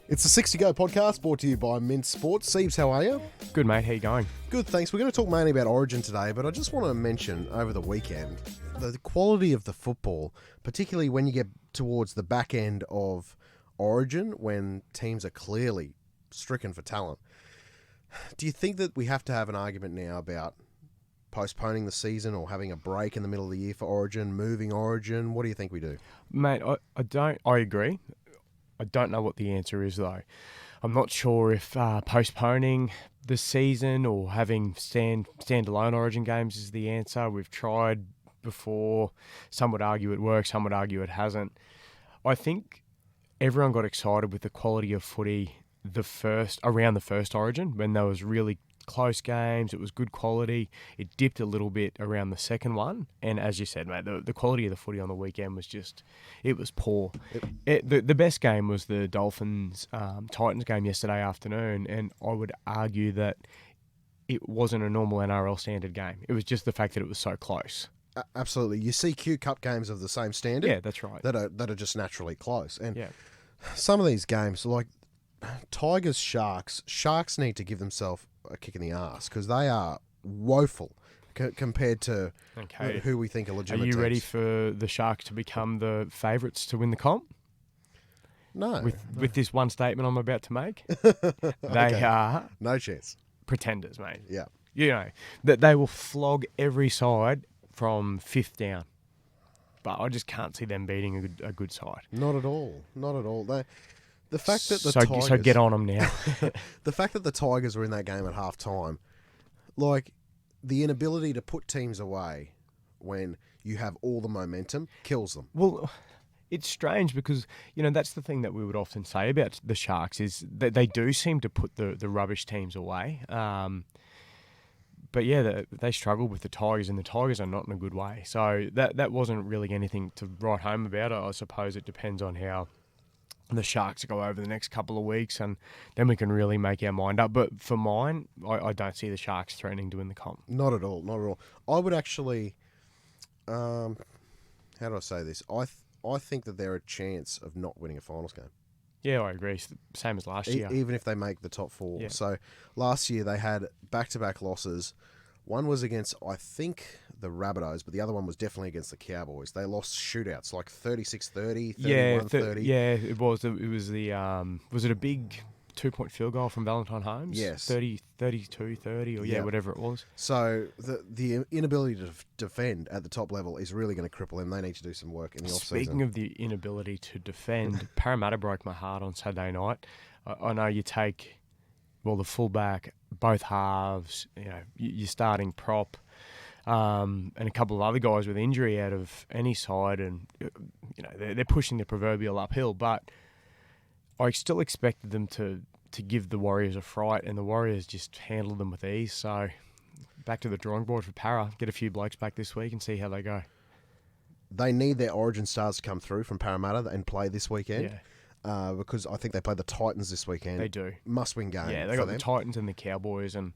It's the 60 Go podcast brought to you by Mint Sports. Siebes, how are you? Good, mate. How you going? Good, thanks. We're going to talk mainly about Origin today, but I just want to mention over the weekend the quality of the football, particularly when you get towards the back end of Origin, when teams are clearly stricken for talent. Do you think that we have to have an argument now about postponing the season or having a break in the middle of the year for Origin, moving Origin? What do you think we do? Mate, I don't. I agree. I don't know what the answer is, though. I'm not sure if postponing the season or having standalone Origin games is the answer. We've tried before. Some would argue it works. Some would argue it hasn't. I think everyone got excited with the quality of footy around the first Origin when there was really close games. It was good quality. It dipped a little bit around the second one. And as you said, mate, the quality of the footy on the weekend was it was poor. The best game was the Dolphins-Titans game yesterday afternoon. And I would argue that it wasn't a normal NRL standard game. It was just the fact that it was so close. Absolutely. You see Q Cup games of the same standard. Yeah, that's right. That are just naturally close. And some of these games, like Tigers, Sharks need to give themselves a kick in the arse because they are woeful compared to who we think are legitimate. Are you teams. ready for the Sharks to become the favourites to win the comp? No. With this one statement I'm about to make, they are no chance pretenders, mate. Yeah, you know that they will flog every side from fifth down, but I just can't see them beating a good side. Not at all. Not at all. The fact that the Tigers... So get on them now. The fact that the Tigers were in that game at half-time, like, the inability to put teams away when you have all the momentum kills them. Well, it's strange because, that's the thing that we would often say about the Sharks is that they do seem to put the rubbish teams away. But yeah, they struggle with the Tigers, and the Tigers are not in a good way. So that wasn't really anything to write home about. I suppose it depends on how the Sharks go over the next couple of weeks, and then we can really make our mind up. But for mine, I don't see the Sharks threatening to win the comp. Not at all, not at all. I would actually, how do I say this? I think that they're a chance of not winning a finals game. Yeah, I agree. Same as last year. Even if they make the top four. Yeah. So last year they had back-to-back losses. One was against, I think, the Rabbitohs, but the other one was definitely against the Cowboys. They lost shootouts, like 36-30, 31-30. Yeah, it was. It was was it a big 2-point field goal from Valentine Holmes? Yes. 32-30, or whatever it was. So the inability to defend at the top level is really going to cripple them. They need to do some work in the off-season. Speaking of the inability to defend, Parramatta broke my heart on Saturday night. I know you take... Well, the fullback, both halves, you're starting prop, and a couple of other guys with injury out of any side, and they're pushing the proverbial uphill. But I still expected them to give the Warriors a fright, and the Warriors just handled them with ease. So back to the drawing board for Para. Get a few blokes back this week and see how they go. They need their Origin stars to come through from Parramatta and play this weekend. Yeah. Because I think they play the Titans this weekend. They do. Must-win game. Yeah, they got the Titans and the Cowboys, and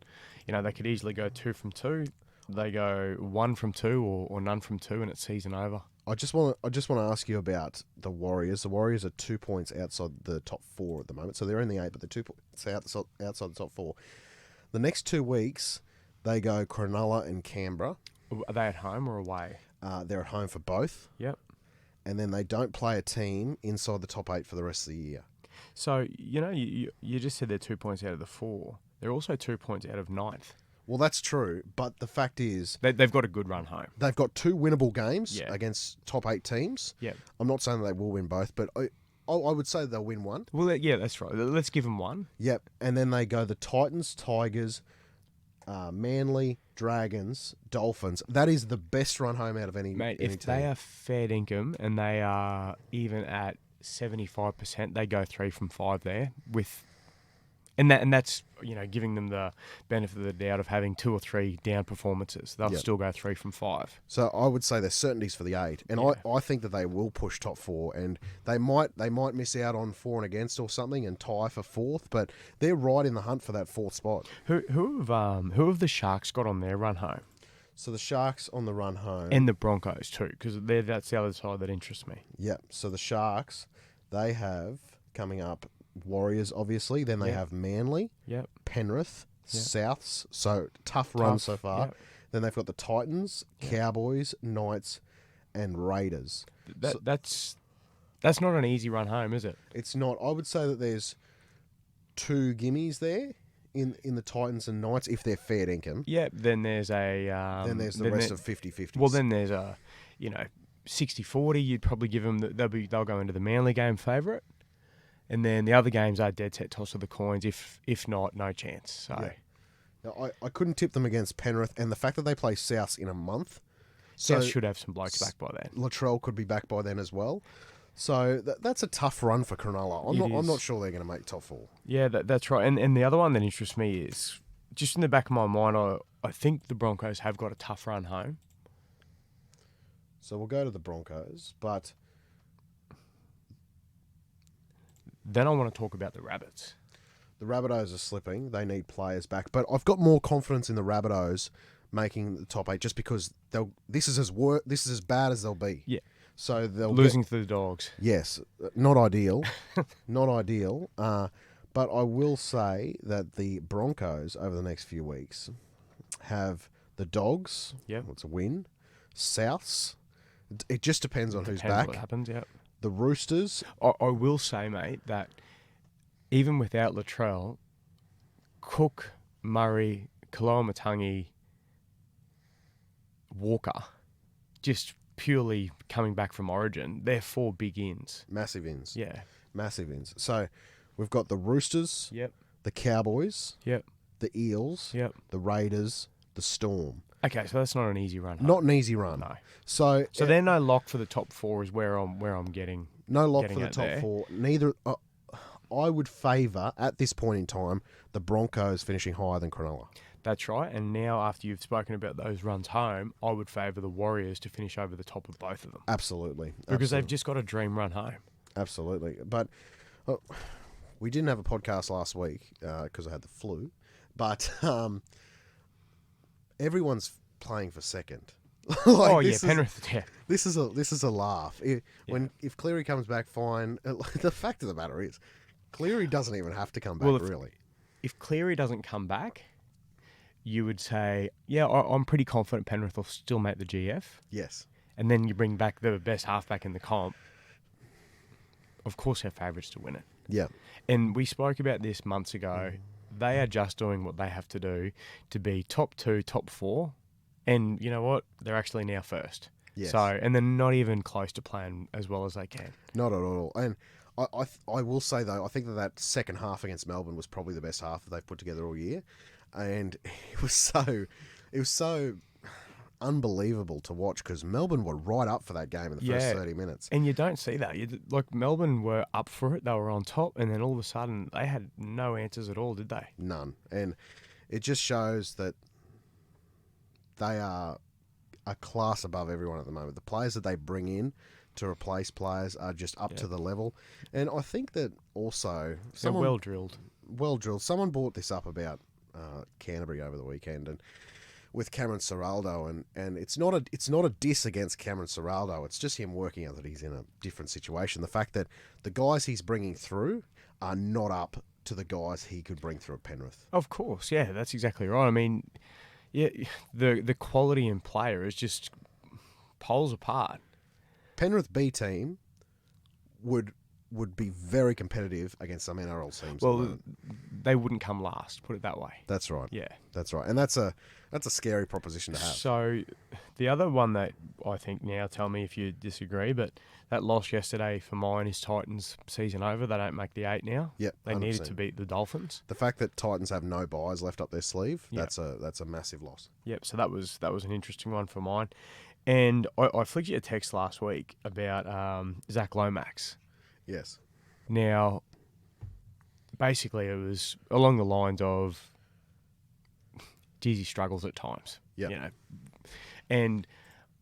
they could easily go 2 from 2. They go 1 from 2 or none from 2, and it's season over. I just want to ask you about the Warriors. The Warriors are 2 points outside the top 4 at the moment, so they're in the 8, but they're 2 points outside the top 4. The next 2 weeks, they go Cronulla and Canberra. Are they at home or away? They're at home for both. Yep. And then they don't play a team inside the top 8 for the rest of the year. So, you just said they're 2 points out of the 4. They're also 2 points out of 9th. Well, that's true, but the fact is... They've got a good run home. They've got 2 winnable games against top 8 teams. Yeah. I'm not saying that they will win both, but I would say they'll win one. Well, yeah, that's right. Let's give them one. Yep, and then they go the Titans, Tigers, Manly, Dragons, Dolphins. That is the best run home out of any Mate, any if team. they are fair dinkum and they are even at 75%, they go 3 from 5 there with And that's giving them the benefit of the doubt of having 2 or 3 down performances. They'll Yep. still go 3 from 5. So I would say there's certainties for the 8, and Yeah. I think that they will push top 4, and they might miss out on for and against or something and tie for 4th, but they're right in the hunt for that 4th spot. Who have the Sharks got on their run home? So the Sharks on the run home, And the Broncos too, because that's the other side that interests me. Yep. So the Sharks, they have coming up Warriors, obviously. Then they Yep. have Manly, Yep. Penrith, Yep. Souths. So tough run so far. Yep. Then they've got the Titans, Yep. Cowboys, Knights, and Raiders. That's not an easy run home, is it? It's not. I would say that there's 2 gimmies there in the Titans and Knights if they're fair dinkum. Yeah. Then there's a. Then there's the rest of 50-50s. Well, then there's a, 60-40. You'd probably give them. They'll go into the Manly game favourite, and then the other games are dead set toss of the coins. If not, no chance. So. Yeah. Now, I couldn't tip them against Penrith, and the fact that they play South in a month, so South should have some blokes back by then. Latrell could be back by then as well. So that's a tough run for Cronulla. I'm not sure they're going to make top 4. Yeah, that's right. And the other one that interests me is, just in the back of my mind, I think the Broncos have got a tough run home. So we'll go to the Broncos, but Then I want to talk about the Rabbits. the Rabbitohs are slipping. They need players back. But I've got more confidence in the Rabbitohs making the top 8 just because this is as bad as they'll be. Yeah. So they'll Losing to the Dogs. Yes, not ideal, not ideal. But I will say that the Broncos over the next few weeks have the Dogs. Yep. It's a win. Souths. It just depends on who's Depends back. what happens, yeah. The Roosters. I will say, mate, that even without Latrell, Cook, Murray, Kaloamatangi, Walker, just purely coming back from Origin, they're 4 big ins. Massive ins. Yeah. Massive ins. So we've got the Roosters, Yep. the Cowboys, Yep. the Eels, Yep. the Raiders, the Storm. Okay, so that's not an easy run. Not an easy run. No. So they're no lock for the top 4 is where I'm getting. no lock getting for the at top there. 4. Neither. I would favour at this point in time the Broncos finishing higher than Cronulla. That's right. And now, after you've spoken about those runs home, I would favour the Warriors to finish over the top of both of them. Absolutely. Because they've just got a dream run home. Absolutely. But we didn't have a podcast last week because I had the flu. But everyone's playing for second. Penrith. Yeah. This is a laugh. If Cleary comes back fine, the fact of the matter is, Cleary doesn't even have to come back really. If Cleary doesn't come back, you would say, yeah, I'm pretty confident Penrith will still make the GF. Yes. And then you bring back the best halfback in the comp. Of course, they're favourites to win it. Yeah. And we spoke about this months ago. They are just doing what they have to do to be top 2, top 4. And you know what? They're actually now first. Yes. So, and they're not even close to playing as well as they can. Not at all. And I will say, though, I think that second half against Melbourne was probably the best half that they've put together all year. And it was so unbelievable to watch because Melbourne were right up for that game in the first 30 minutes. And you don't see that. Like Melbourne were up for it. They were on top. And then all of a sudden, they had no answers at all, did they? None. And it just shows that they are a class above everyone at the moment. The players that they bring in to replace players are just up to the level. And I think that also... They're well drilled. Well drilled. Someone brought this up about Canterbury over the weekend and with Cameron Ciraldo, and it's not a diss against Cameron Ciraldo. It's just him working out that he's in a different situation. The fact that the guys he's bringing through are not up to the guys he could bring through at Penrith. Of course, yeah, that's exactly right. I mean, yeah, the quality in player is just poles apart. Penrith B team would be very competitive against some NRL teams. Well, they wouldn't come last, put it that way. That's right. Yeah. That's right. And that's a scary proposition to have. So the other one that I think now, tell me if you disagree, but that loss yesterday for mine is Titans season over. They don't make the 8 now. Yep. They 100%. needed to beat the Dolphins. The fact that Titans have no buys left up their sleeve, that's a massive loss. Yep. So that was an interesting one for mine. And I flicked you a text last week about Zach Lomax. Yes. Now, basically it was along the lines of, geez, he struggles at times. Yep. You know, and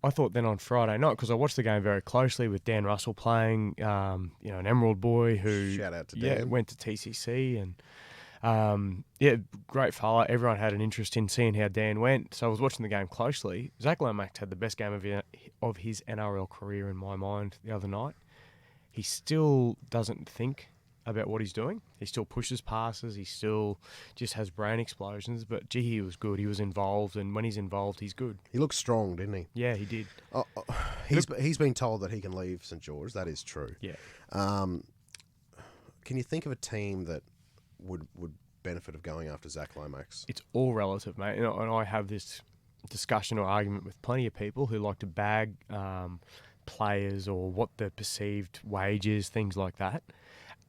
I thought then on Friday night, because I watched the game very closely with Dan Russell playing, an Emerald boy who Shout out to Dan. went to TCC and great fella. Everyone had an interest in seeing how Dan went, so I was watching the game closely. Zach Lomax had the best game of his NRL career in my mind the other night. He still doesn't think about what he's doing. He still pushes passes. He still just has brain explosions. But, gee, he was good. He was involved, and when he's involved, he's good. He looked strong, didn't he? Yeah, he did. He's been told that he can leave St George. That is true. Yeah. Can you think of a team that would benefit of going after Zach Lomax? It's all relative, mate. And I have this discussion or argument with plenty of people who like to bag players or what the perceived wage is, things like that.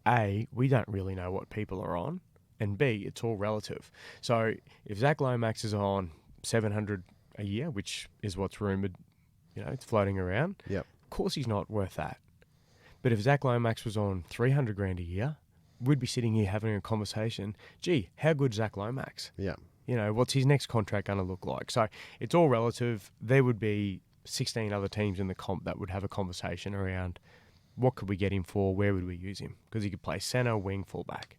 A, we don't really know what people are on, and B, it's all relative. So if Zach Lomax is on $700 a year, which is what's rumoured, it's floating around, Yep. of course he's not worth that. But if Zach Lomax was on $300,000 a year, we'd be sitting here having a conversation, gee, how good's Zach Lomax? Yeah. What's his next contract going to look like? So it's all relative. There would be 16 other teams in the comp that would have a conversation around what could we get him for, where would we use him? Because he could play centre, wing, fullback.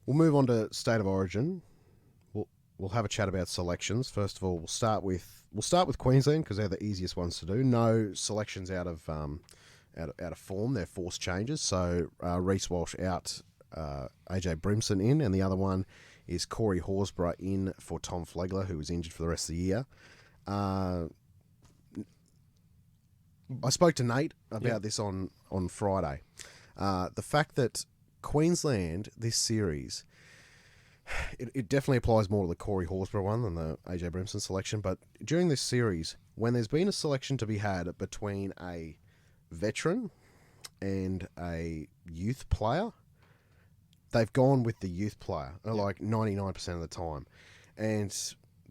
We'll move on to State of Origin. We'll have a chat about selections. First of all, we'll start with Queensland because they're the easiest ones to do. No selections out of form. They're forced changes. So Reece Walsh out, AJ Brimson in, and the other one is Corey Horsburgh in for Tom Flegler, who was injured for the rest of the year. I spoke to Nate about this on Friday. The fact that Queensland, this series, it definitely applies more to the Corey Horsburgh one than the AJ Brimson selection, but during this series, when there's been a selection to be had between a veteran and a youth player, they've gone with the youth player, like 99% of the time. And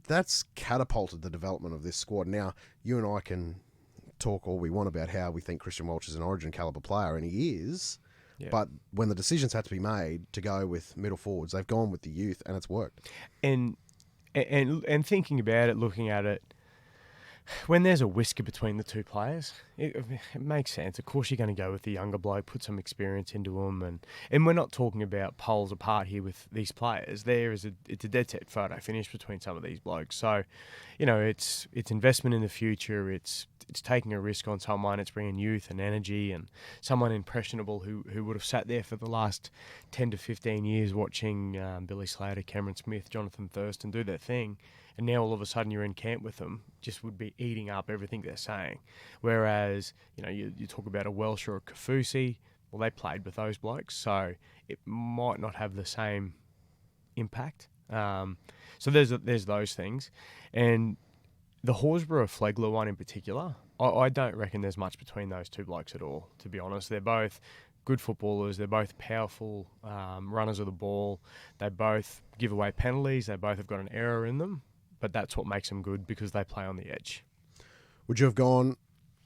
that's catapulted the development of this squad. Now, you and I can talk all we want about how we think Christian Welch is an Origin caliber player, and he is. Yeah. But when the decisions had to be made to go with middle forwards, they've gone with the youth, and it's worked. And thinking about it, looking at it, when there's a whisker between the two players, it makes sense. Of course, you're going to go with the younger bloke, put some experience into them, and we're not talking about poles apart here with these players. It's a dead set photo finish between some of these blokes. So, it's investment in the future. It's taking a risk on someone. It's bringing youth and energy, and someone impressionable who would have sat there for the last 10 to 15 years watching Billy Slater, Cameron Smith, Jonathan Thurston do their thing. And now all of a sudden you're in camp with them, just would be eating up everything they're saying. Whereas, you talk about a Welsh or a Kaufusi, well, they played with those blokes, so it might not have the same impact. So there's those things. And the Horsburgh-Flegler one in particular, I don't reckon there's much between those two blokes at all, to be honest. They're both good footballers. They're both powerful runners of the ball. They both give away penalties. They both have got an error in them. But that's what makes them good because they play on the edge. Would you have gone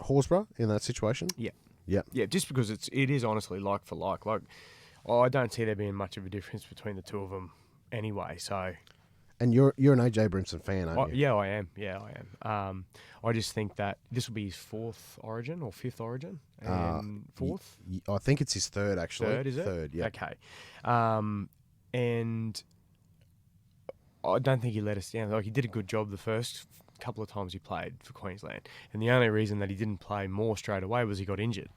Horsburgh in that situation? Yeah. Yeah. Yeah, just because it is honestly like for like. Like, I don't see there being much of a difference between the two of them anyway, so... And you're an AJ Brimson fan, aren't you? Yeah, I am. I just think that this will be his fourth Origin or fifth Origin. Fourth? I think it's his third, actually. Third, is it? Third, yeah. Okay. And... I don't think he let us down. Like, he did a good job the first couple of times he played for Queensland. And the only reason that he didn't play more straight away was he got injured.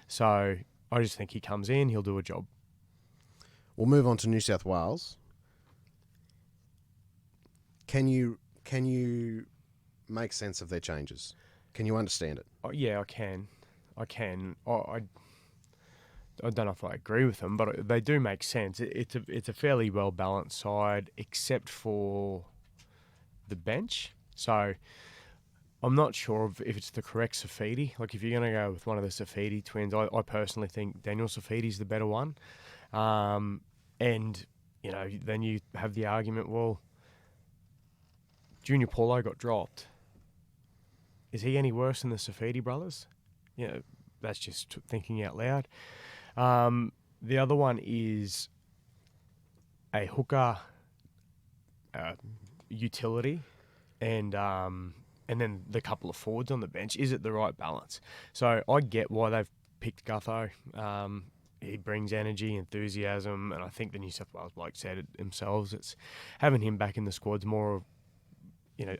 So I just think he comes in, he'll do a job. We'll move on to New South Wales. Can you make sense of their changes? Can you understand it? Yeah, I can. I don't know if I agree with them, but they do make sense. It's a fairly well balanced side, except for the bench. So I'm not sure if it's the correct Safidi. Like, if you're going to go with one of the Safidi twins, I personally think Daniel Safidi's the better one. And then you have the argument, well, Junior Paulo got dropped. Is he any worse than the Safidi brothers? That's just thinking out loud. The other one is a hooker utility and then the couple of forwards on the bench, is it the right balance? So I get why they've picked Gutho. He brings energy, enthusiasm, and I think the New South Wales bloke said it themselves. It's having him back in the squad's more,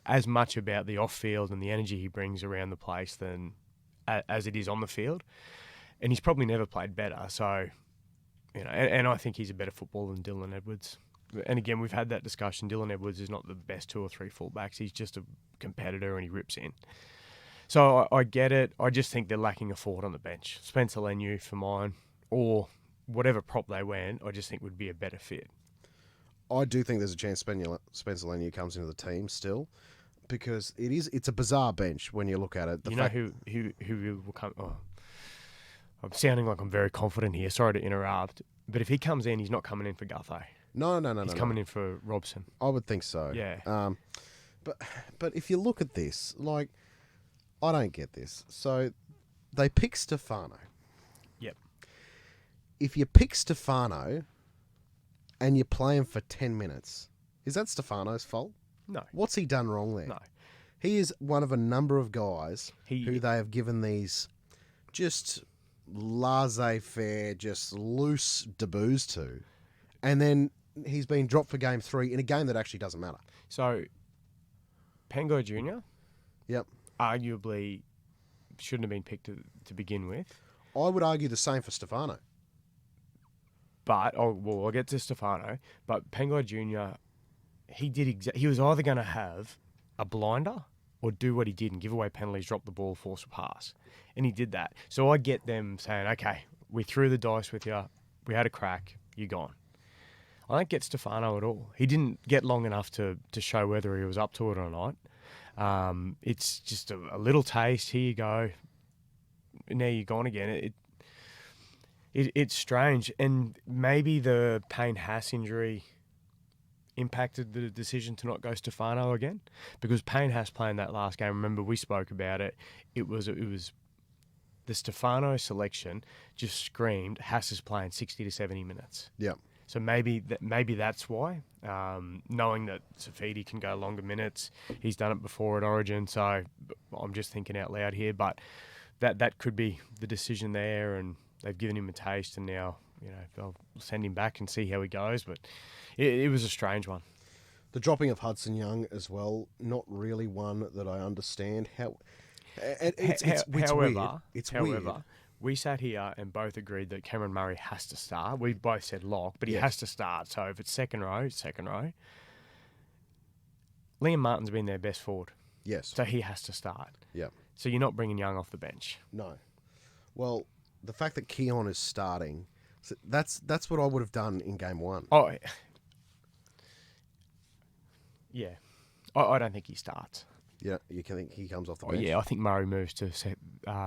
as much about the off-field and the energy he brings around the place than as it is on the field. And he's probably never played better. So, and I think he's a better footballer than Dylan Edwards. And again, we've had that discussion. Dylan Edwards is not the best 2 or 3 fullbacks. He's just a competitor and he rips in. So I get it. I just think they're lacking a forward on the bench. Spencer Leniu for mine, or whatever prop they went, I just think would be a better fit. I do think there's a chance Spencer Leniu comes into the team still, because it's a bizarre bench when you look at it. Who will come? Oh, I'm sounding like I'm very confident here. Sorry to interrupt, but if he comes in, he's not coming in for Gutho. No. He's coming in for Robson. I would think so. Yeah. But if you look at this, like, I don't get this. So they pick Stefano. Yep. If you pick Stefano and you play him for 10 minutes, is that Stefano's fault? No. What's he done wrong there? No. He is one of a number of guys who they have given these just laissez-faire, just loose debuts to. And then he's been dropped for game 3 in a game that actually doesn't matter. So, Pangai Jr., yep, arguably shouldn't have been picked to begin with. I would argue the same for Stefano. But, I'll get to Stefano, but Pangai Jr., he was either going to have a blinder or do what he did and give away penalties, drop the ball, force a pass. And he did that. So I get them saying, okay, we threw the dice with you, we had a crack, you're gone. I don't get Stefano at all. He didn't get long enough to show whether he was up to it or not. It's just a little taste. Here you go. Now you're gone again. It's strange. And maybe the Payne Haas injury impacted the decision to not go Stefano again, because Payne Haas playing that last game. Remember, we spoke about it. It was the Stefano selection just screamed Haas is playing 60 to 70 minutes. Yeah. So maybe that's why, knowing that Saifiti can go longer minutes. He's done it before at Origin, so I'm just thinking out loud here. But that could be the decision there, and they've given him a taste, and now they'll send him back and see how he goes. But it was a strange one. The dropping of Hudson Young as well, not really one that I understand. It's weird. It's weird. We sat here and both agreed that Cameron Murray has to start. We both said lock, but he has to start. So if it's second row. Liam Martin's been their best forward. Yes. So he has to start. Yeah. So you're not bringing Young off the bench. No. Well, the fact that Keon is starting, that's what I would have done in game 1. Oh, yeah. I don't think he starts. Yeah, you can think he comes off the bench? Yeah, I think Murray moves to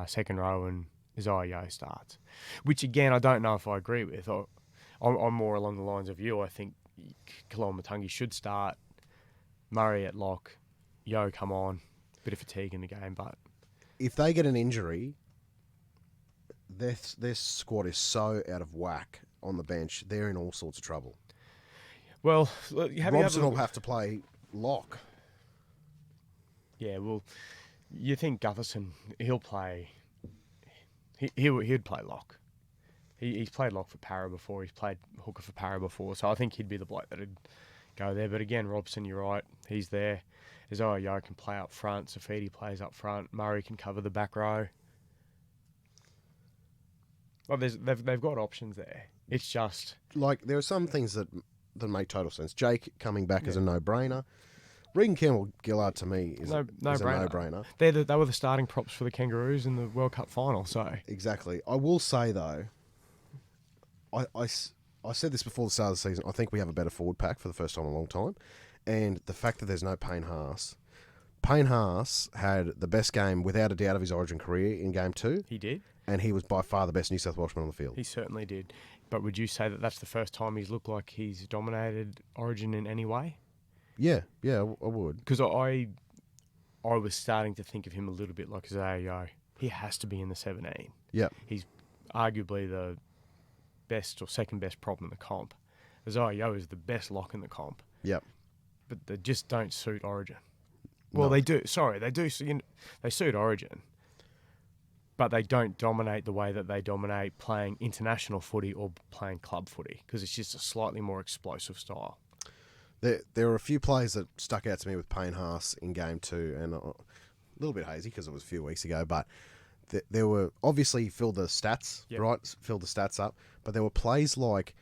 second row and Isaiah starts. Which, again, I don't know if I agree with. I'm more along the lines of you. I think Kaloa Matangi should start, Murray at lock, Yo come on, bit of fatigue in the game. But if they get an injury, their squad is so out of whack on the bench, they're in all sorts of trouble. Well, Robson will have to play lock. Yeah, well, you think Gutherson, he'll play... He'd play lock. He's played lock for Para before. He's played hooker for Para before. So I think he'd be the bloke that'd go there. But again, Robson, you're right. He's there. Isaiah Yo can play up front. Saifiti plays up front. Murray can cover the back row. Well, they've got options there. It's just... Like, there are some things that make total sense. Jake coming back is a no-brainer. Regan Campbell-Gillard, to me, is a no-brainer. They were the starting props for the Kangaroos in the World Cup final, so... Exactly. I will say, though, I said this before the start of the season, I think we have a better forward pack for the first time in a long time, and the fact that there's no Payne Haas... Payne Haas had the best game, without a doubt, of his Origin career in Game 2. He did. And he was by far the best New South Welshman on the field. He certainly did. But would you say that that's the first time he's looked like he's dominated Origin in any way? Yeah, I would. Because I was starting to think of him a little bit like Isaiah. He has to be in the 17. Yeah. He's arguably the best or second best prop in the comp. Isaiah is the best lock in the comp, Yep. but they just don't suit Origin. No. Well, they do. Sorry, they do. They suit Origin, but they don't dominate the way that they dominate playing international footy or playing club footy, because it's just a slightly more explosive style. There were a few plays that stuck out to me with Payne Haas in game 2, and a little bit hazy because it was a few weeks ago, but there were, obviously, filled the stats, Yep. right? Filled the stats up, but there were plays like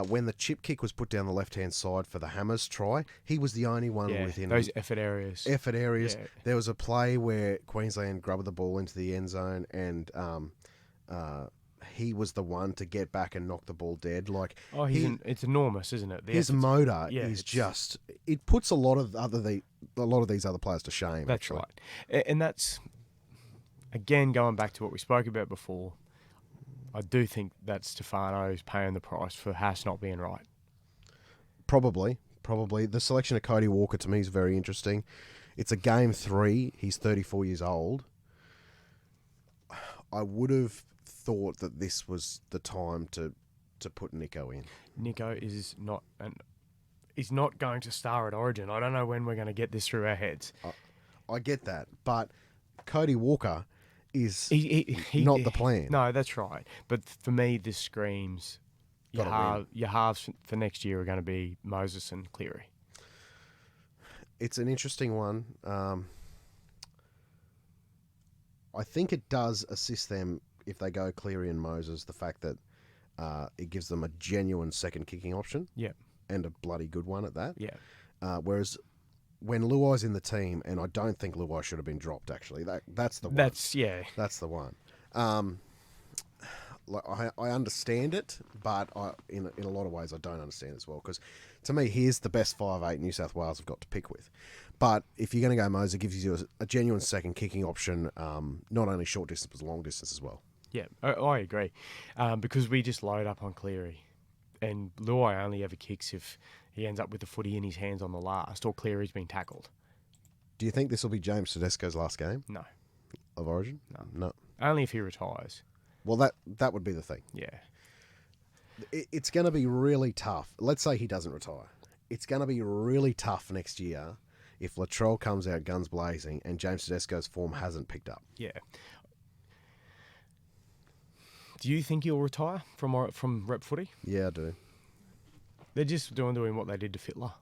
when the chip kick was put down the left-hand side for the Hammers try, he was the only one within those effort areas. Yeah. There was a play where Queensland grubbed the ball into the end zone, and he was the one to get back and knock the ball dead. Like, it's enormous, isn't it? His motor is just, it puts a lot of these other players to shame. That's actually. right, and that's, again, going back to what we spoke about before. I do think that Stefano's paying the price for Haas not being right. Probably. The selection of Cody Walker to me is very interesting. It's a game 3. He's 34 years old. I would have thought that this was the time to put Nico in. Nico is not he's not going to star at Origin. I don't know when we're going to get this through our heads. I get that, but Cody Walker is not the plan. No, that's right. But for me, this screams your halves for next year are going to be Moses and Cleary. It's an interesting one. I think it does assist them if they go Cleary and Moses, the fact that it gives them a genuine second kicking option. Yeah. And a bloody good one at that. Yeah. Whereas when Luai's in the team, and I don't think Luai should have been dropped, actually. That's the one. That's the one. I understand it, but in a lot of ways I don't understand it as well, because to me, here's the best 5'8" New South Wales have got to pick with. But if you're going to go Moses, it gives you a genuine second kicking option, not only short distance, but long distance as well. Yeah, I agree. Because we just load up on Cleary, and Luai only ever kicks if he ends up with the footy in his hands on the last, or Cleary's been tackled. Do you think this will be James Tedesco's last game? No. Of Origin? No. Only if he retires. Well, that would be the thing. Yeah. It's going to be really tough. Let's say he doesn't retire. It's going to be really tough next year if Latrell comes out guns blazing and James Tedesco's form hasn't picked up. Yeah. Do you think he'll retire from rep footy? Yeah, I do. They're just doing what they did to Fittler.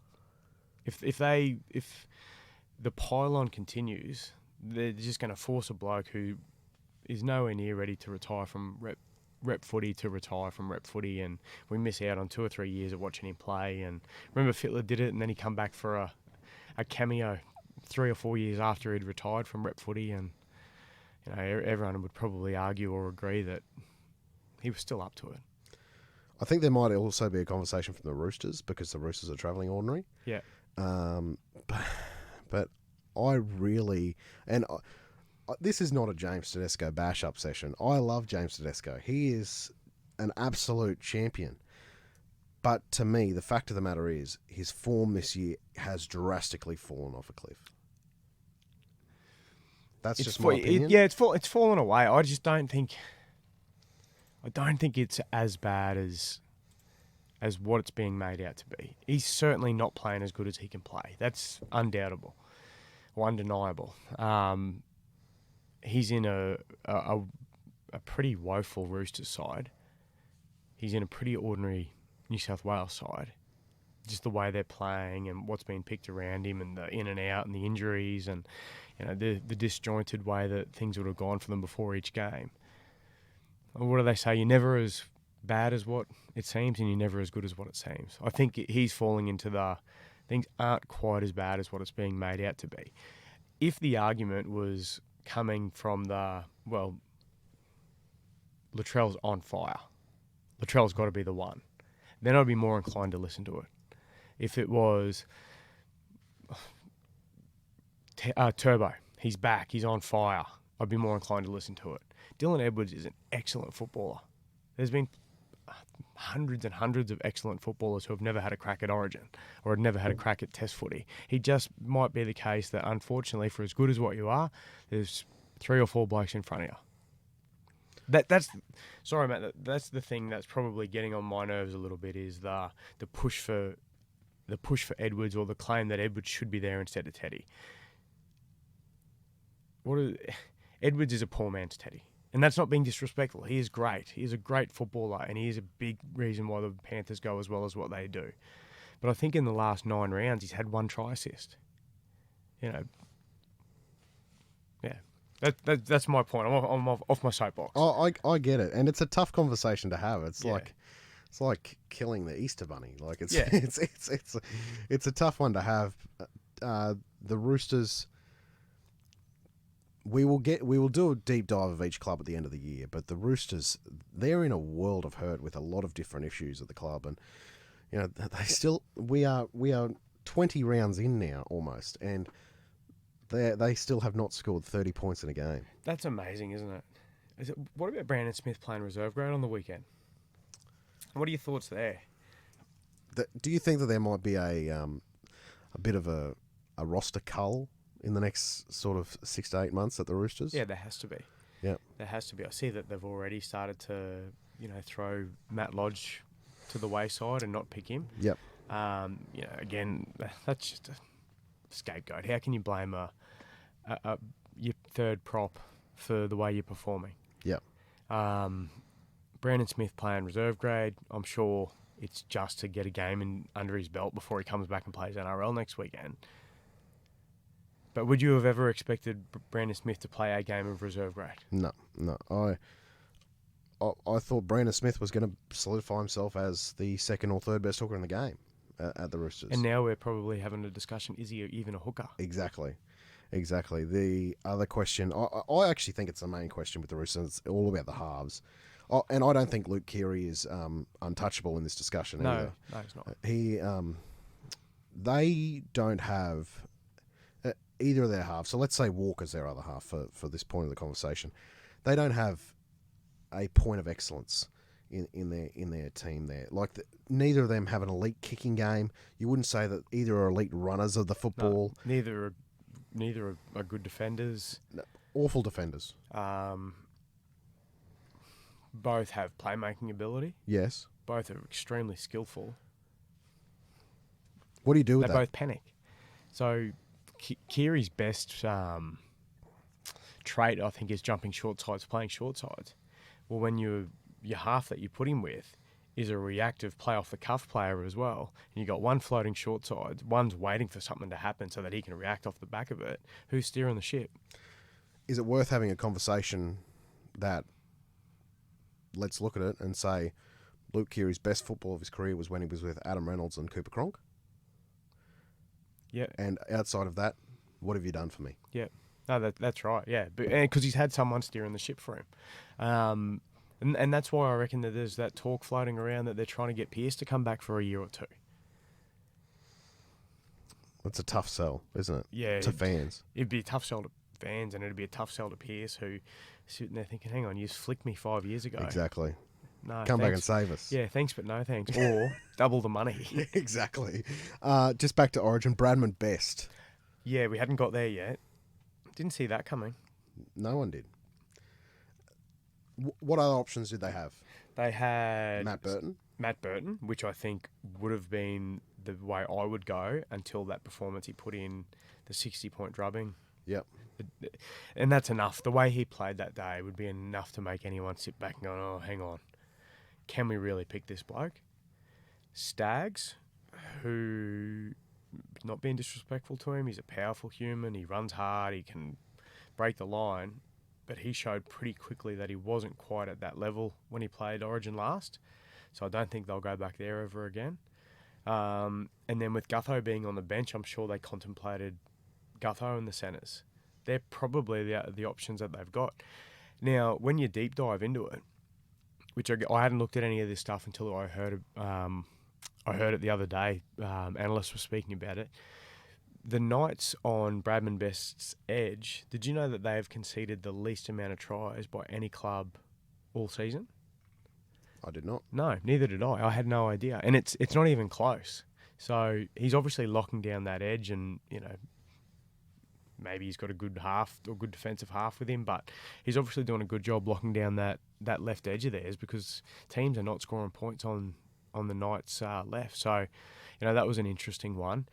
If the pylon continues, they're just going to force a bloke who is nowhere near ready to retire from rep footy to retire from rep footy, and we miss out on 2 or 3 years of watching him play. And remember, Fittler did it, and then he come back for a cameo 3 or 4 years after he'd retired from rep footy, and everyone would probably argue or agree that he was still up to it. I think there might also be a conversation from the Roosters, because the Roosters are travelling ordinary. Yeah. But I really... And this is not a James Tedesco bash-up session. I love James Tedesco. He is an absolute champion. But to me, the fact of the matter is, his form this year has drastically fallen off a cliff. That's just my opinion. It's fallen away. I just don't think... I don't think it's as bad as what it's being made out to be. He's certainly not playing as good as he can play. That's undoubtable or undeniable. He's in a pretty woeful Roosters side. He's in a pretty ordinary New South Wales side. Just the way they're playing and what's been picked around him, and the in and out and the injuries, and the disjointed way that things would have gone for them before each game. What do they say? You're never as bad as what it seems, and you're never as good as what it seems. I think he's falling into the things aren't quite as bad as what it's being made out to be. If the argument was coming from Latrell's on fire, Latrell's got to be the one, then I'd be more inclined to listen to it. If it was Turbo, he's back, he's on fire, I'd be more inclined to listen to it. Dylan Edwards is an excellent footballer. There's been hundreds and hundreds of excellent footballers who have never had a crack at Origin or have never had a crack at Test footy. He just might be the case that, unfortunately, for as good as what you are, there's 3 or 4 blokes in front of you. That's sorry, Matt. That's the thing that's probably getting on my nerves a little bit is the push for Edwards, or the claim that Edwards should be there instead of Teddy. Edwards is a poor man's Teddy. And that's not being disrespectful. He is great. He is a great footballer, and he is a big reason why the Panthers go as well as what they do. But I think in the last 9 rounds, he's had 1 try assist. You know, yeah. That's my point. I'm off my soapbox. I get it, and it's a tough conversation to have. It's Yeah. like killing the Easter Bunny. Like it's Yeah. it's a tough one to have. The Roosters. We will do a deep dive of each club at the end of the year, but the Roosters, they're in a world of hurt with a lot of different issues at the club, and you know we are 20 rounds in now almost, and they still have not scored 30 points in a game. That's amazing, isn't it? What about Brandon Smith playing reserve grade on the weekend? What are your thoughts there? Do you think that there might be a bit of a roster cull in the next sort of 6 to 8 months at the Roosters? Yeah, there has to be. Yeah, there has to be. I see that they've already started to, throw Matt Lodge to the wayside and not pick him. Yep. Again, that's just a scapegoat. How can you blame your third prop for the way you're performing? Yep. Brandon Smith playing reserve grade. I'm sure it's just to get a game under his belt before he comes back and plays NRL next weekend. But would you have ever expected Brandon Smith to play a game of reserve grade? No. I thought Brandon Smith was going to solidify himself as the second or third best hooker in the game at the Roosters. And now we're probably having a discussion, is he even a hooker? Exactly. The other question, I actually think it's the main question with the Roosters. It's all about the halves. And I don't think Luke Keary is untouchable in this discussion either. No, he's not. They don't have either of their halves. So let's say Walker's their other half for this point of the conversation. They don't have a point of excellence in their team there. Like neither of them have an elite kicking game. You wouldn't say that either are elite runners of the football. No, neither are good defenders. No, awful defenders. Both have playmaking ability. Yes. Both are extremely skillful. What do you do with that? They both panic. So Keary's best trait, I think, is jumping short sides, playing short sides. Well, when your half that you put him with is a reactive play off the cuff player as well, and you got one floating short side, one's waiting for something to happen so that he can react off the back of it. Who's steering the ship? Is it worth having a conversation that, let's look at it and say, Luke Keary's best football of his career was when he was with Adam Reynolds and Cooper Cronk? Yeah. And outside of that, what have you done for me? Yeah. No, that's right. Yeah, because he's had someone steering the ship for him, and that's why I reckon that there's that talk floating around that they're trying to get Pearce to come back for a year or two. It's a tough sell, isn't it? Yeah. To fans. It'd be a tough sell to fans, and it'd be a tough sell to Pearce, who sitting there thinking, "Hang on, you flicked me 5 years ago." Exactly. No, come thanks. back and save us. Yeah, thanks, but no thanks. Or double the money. Yeah, exactly. Just back to Origin, Bradman Best. Yeah, we hadn't got there yet. Didn't see that coming. No one did. What other options did they have? They had Matt Burton, which I think would have been the way I would go until that performance he put in, the 60-point drubbing. Yep. And that's enough. The way he played that day would be enough to make anyone sit back and go, "Oh, hang on. Can we really pick this bloke?" Staggs, who, not being disrespectful to him, he's a powerful human. He runs hard. He can break the line. But he showed pretty quickly that he wasn't quite at that level when he played Origin last. So I don't think they'll go back there ever again. And then with Gutho being on the bench, I'm sure they contemplated Gutho in the centres. They're probably the options that they've got. Now, when you deep dive into it, which I hadn't looked at any of this stuff until I heard it the other day. Analysts were speaking about it. The Knights on Bradman Best's edge, did you know that they have conceded the least amount of tries by any club all season? I did not. No, neither did I. I had no idea. And it's not even close. So he's obviously locking down that edge and, maybe he's got a good half or good defensive half with him, but he's obviously doing a good job locking down that left edge of theirs because teams are not scoring points on the Knights' left. So, that was an interesting one.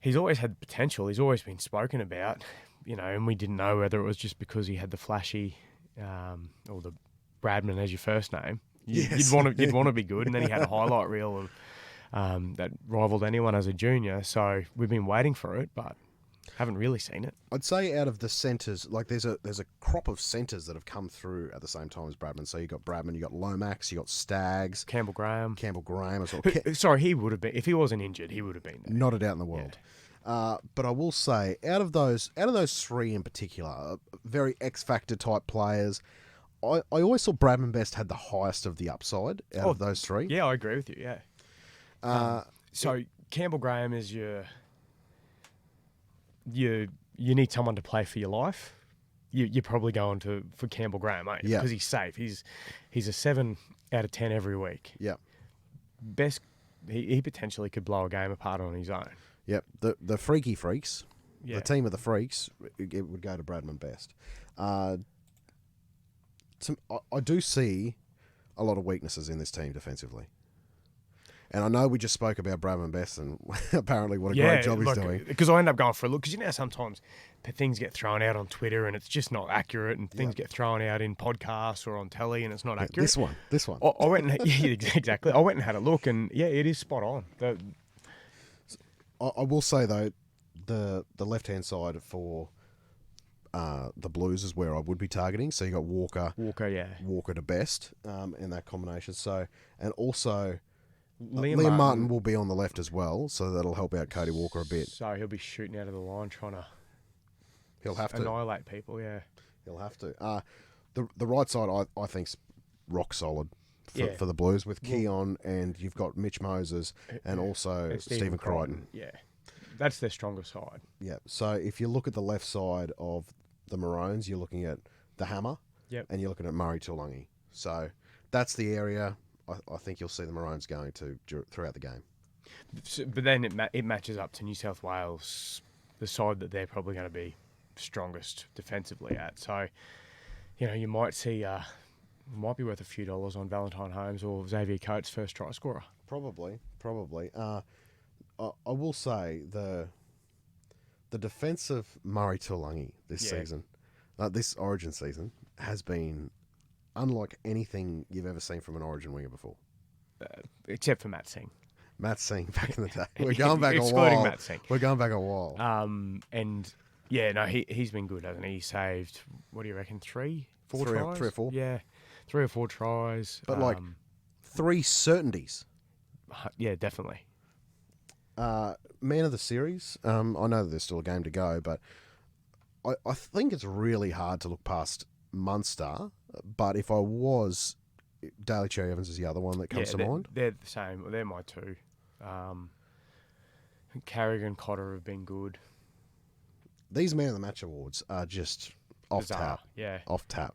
He's always had potential. He's always been spoken about, and we didn't know whether it was just because he had the flashy or the Bradman as your first name. You'd want to be good, and then he had a highlight reel of that rivaled anyone as a junior. So we've been waiting for it, but haven't really seen it. I'd say out of the centres, like there's a crop of centres that have come through at the same time as Bradman. So you got Bradman, you got Lomax, you got Staggs, Campbell Graham as well. Sorry, he would have been if he wasn't injured. He would have been there. Not a doubt in the world. Yeah. But I will say, out of those three in particular, very X Factor type players, I always thought Bradman Best had the highest of the upside out of those three. Yeah, I agree with you. Yeah. So Campbell Graham is you need someone to play for your life. You're probably going for Campbell Graham, mate, because he's safe. He's a 7 out of 10 every week. Yeah. Best, he potentially could blow a game apart on his own. Yep. The freaky freaks, the team of the freaks, it would go to Bradman Best. I do see a lot of weaknesses in this team defensively. And I know we just spoke about Bradman Best and apparently what a great job he's doing. Because I end up going for a look. Because sometimes things get thrown out on Twitter and it's just not accurate, and things get thrown out in podcasts or on telly and it's not accurate. This one. I went and exactly. I went and had a look, and it is spot on. I will say though, the left hand side for the Blues is where I would be targeting. So you got Walker, Walker to Best in that combination. So and also. Liam Martin will be on the left as well, so that'll help out Cody Walker a bit. So he'll be shooting out of the line trying to he'll have to annihilate people, He'll have to. The right side, I think's rock solid for the Blues with Keon, and you've got Mitch Moses and also Stephen Crichton. Yeah, that's their strongest side. Yeah, so if you look at the left side of the Maroons, you're looking at the Hammer, and you're looking at Murray Tuilagi. So that's the area I think you'll see the Maroons going to throughout the game. But then it matches up to New South Wales, the side that they're probably going to be strongest defensively at. So, you might see, might be worth a few dollars on Valentine Holmes or Xavier Coates' first try scorer. Probably. I will say the defense of Murray Tuilagi this season, this Origin season, has been unlike anything you've ever seen from an Origin winger before. Except for Matt Singh. Matt Singh back in the day. We're going back a while. Excluding Matt Singh. We're going back a while. He's been good, hasn't he? He saved, what do you reckon, 3, 4 tries? 3 or 4. Yeah, 3 or 4 tries. But 3 certainties. Yeah, definitely. Man of the series. I know that there's still a game to go, but I think it's really hard to look past Munster. But if I was, Daly Cherry Evans is the other one that comes to mind. They're the same. They're my two. Carrigan, Cotter have been good. These Man of the Match awards are just off Bizarre. tap. Yeah. Off tap.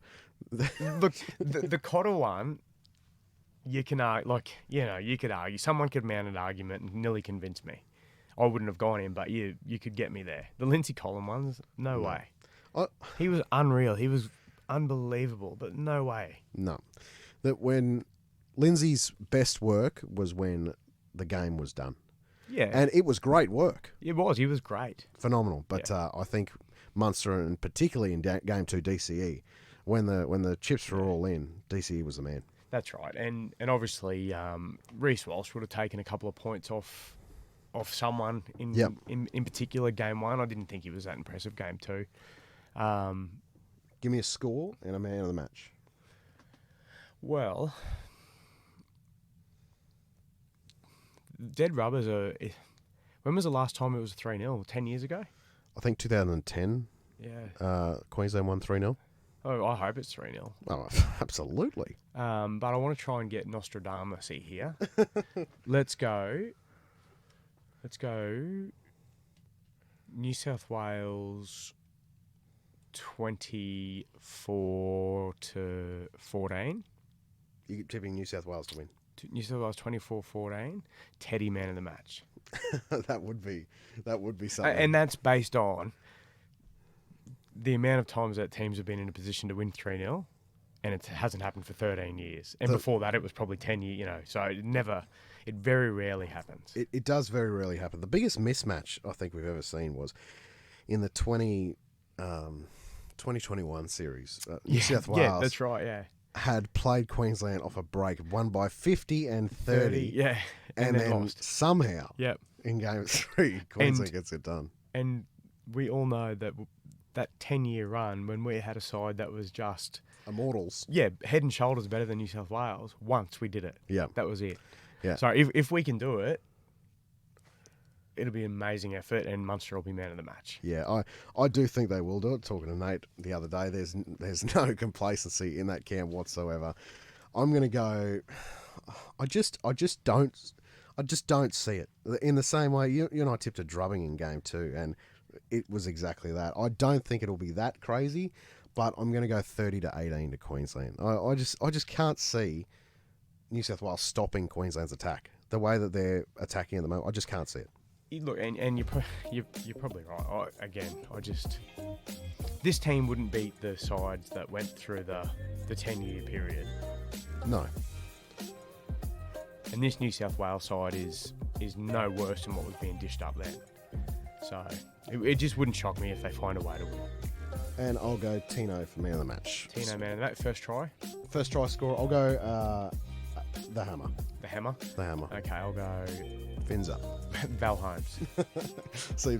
Look, the Cotter one, you can argue, you could argue. Someone could mount an argument and nearly convince me. I wouldn't have gone in, but you could get me there. The Lindsay Collin ones, no way. He was unreal. He was unbelievable, but no way. No. That when Lindsay's best work was when the game was done. Yeah. And it was great work. It was. He was great. Phenomenal. But I think Munster, and particularly in Game 2 DCE, when the chips were all in, DCE was the man. That's right. And obviously, Reece Walsh would have taken a couple of points off someone in particular Game 1. I didn't think he was that impressive Game 2. Give me a score and a man of the match. Well, Dead Rubbers when was the last time it was 3-0? 10 years ago? I think 2010. Yeah. Queensland won 3-0. Oh, I hope it's 3-0. Oh, absolutely. But I want to try and get Nostradamus here. Let's go. New South Wales 24-14. You're tipping New South Wales to win. New South Wales 24-14. Teddy man of the match. that would be something. And that's based on the amount of times that teams have been in a position to win 3-0, and it hasn't happened for 13 years. And before that, it was probably 10 years, so it very rarely happens. It does very rarely happen. The biggest mismatch I think we've ever seen was in the 2021 series. New South Wales. Yeah, that's right, yeah. Had played Queensland off a break, won by 50 and 30. Yeah. And then lost. Somehow, Yep. in game 3, Queensland gets it done. And we all know that 10-year run, when we had a side that was just... Immortals. Yeah, head and shoulders better than New South Wales. Once we did it. Yeah. That was it. Yeah. So if we can do it, it'll be an amazing effort, and Munster will be man of the match. Yeah, I do think they will do it. Talking to Nate the other day, there's no complacency in that camp whatsoever. I'm going to go... I just don't see it. In the same way, you and I tipped a drubbing in game 2, and it was exactly that. I don't think it'll be that crazy, but I'm going to go 30-18 to Queensland. I just can't see New South Wales stopping Queensland's attack. The way that they're attacking at the moment, I just can't see it. Look, and you're probably right. This team wouldn't beat the sides that went through the 10-year period. No. And this New South Wales side is no worse than what was being dished up then. So it just wouldn't shock me if they find a way to win. And I'll go Tino for man of the match. Tino, man of that first try. First try score. I'll go the Hammer. The Hammer. The Hammer. Okay, I'll go Finza. Val Holmes. See you.